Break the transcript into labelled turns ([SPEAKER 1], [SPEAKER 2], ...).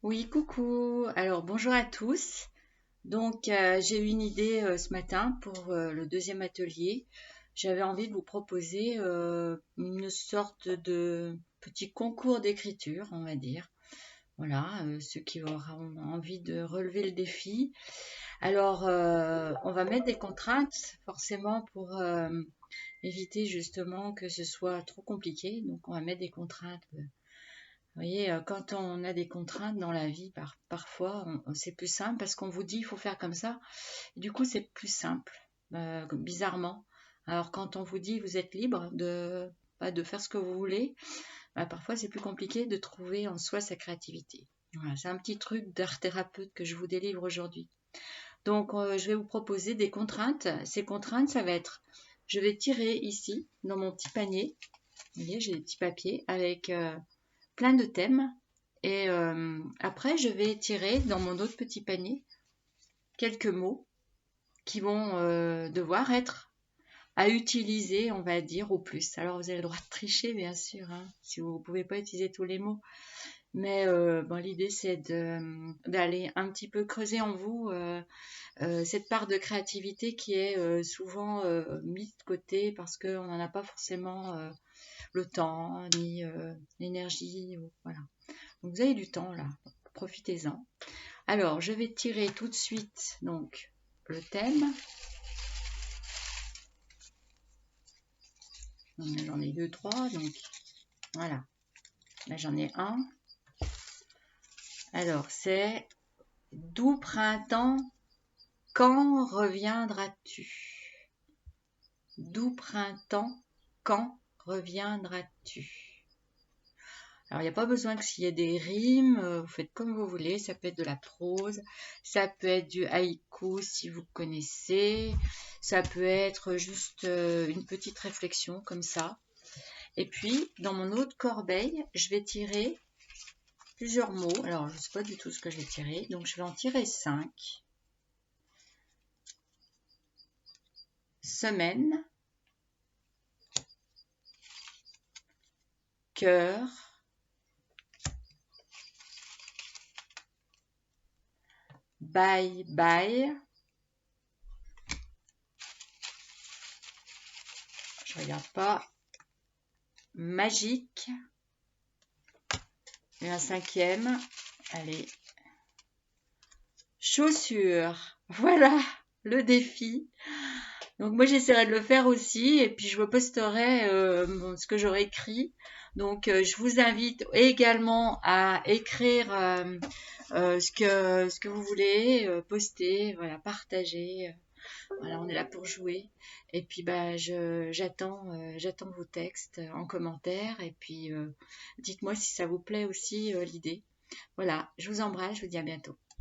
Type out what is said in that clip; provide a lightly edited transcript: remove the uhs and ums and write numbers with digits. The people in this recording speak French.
[SPEAKER 1] Oui, coucou. Alors, bonjour à tous. J'ai eu une idée ce matin pour le deuxième atelier. J'avais envie de vous proposer une sorte de petit concours d'écriture, on va dire. Voilà, ceux qui auront envie de relever le défi. Alors, on va mettre des contraintes, forcément, pour éviter justement que ce soit trop compliqué. Donc, on va mettre des contraintes. Vous voyez, quand on a des contraintes dans la vie, parfois, c'est plus simple parce qu'on vous dit il faut faire comme ça. Et du coup, c'est plus simple, bizarrement. Alors, quand on vous dit vous êtes libre de faire ce que vous voulez, bah, parfois c'est plus compliqué de trouver en soi sa créativité. Voilà, c'est un petit truc d'art thérapeute que je vous délivre aujourd'hui. Je vais vous proposer des contraintes. Ces contraintes, ça va être, je vais tirer ici, dans mon petit panier. Vous voyez, j'ai des petits papiers avec plein de thèmes. Et après, je vais tirer dans mon autre petit panier quelques mots qui vont devoir être à utiliser, on va dire, au plus. Alors, vous avez le droit de tricher, bien sûr, hein, si vous ne pouvez pas utiliser tous les mots. Mais bon, l'idée, c'est d'aller un petit peu creuser en vous cette part de créativité qui est souvent mise de côté parce qu'on n'en a pas forcément le temps ni l'énergie. Voilà. Donc, vous avez du temps là, profitez-en. Alors, je vais tirer tout de suite donc le thème. J'en ai deux, trois, donc voilà. Là, j'en ai un. Alors, c'est doux printemps, quand reviendras-tu? Doux printemps, quand reviendras-tu? Alors, il n'y a pas besoin que s'il y ait des rimes, vous faites comme vous voulez, ça peut être de la prose, ça peut être du haïku si vous connaissez, ça peut être juste une petite réflexion comme ça. Et puis, dans mon autre corbeille, je vais tirer plusieurs mots. Alors, je ne sais pas du tout ce que je vais tirer, donc je vais en tirer 5. Semaine, cœur, bye bye. Je regarde pas. Magique. Et un cinquième. Allez. Chaussures. Voilà le défi. Donc moi j'essaierai de le faire aussi et puis je vous posterai ce que j'aurai écrit. Je vous invite également à écrire ce que vous voulez, poster, voilà, partager. Voilà, on est là pour jouer. Et puis bah j'attends vos textes en commentaire et puis dites-moi si ça vous plaît aussi l'idée. Voilà, je vous embrasse, je vous dis à bientôt.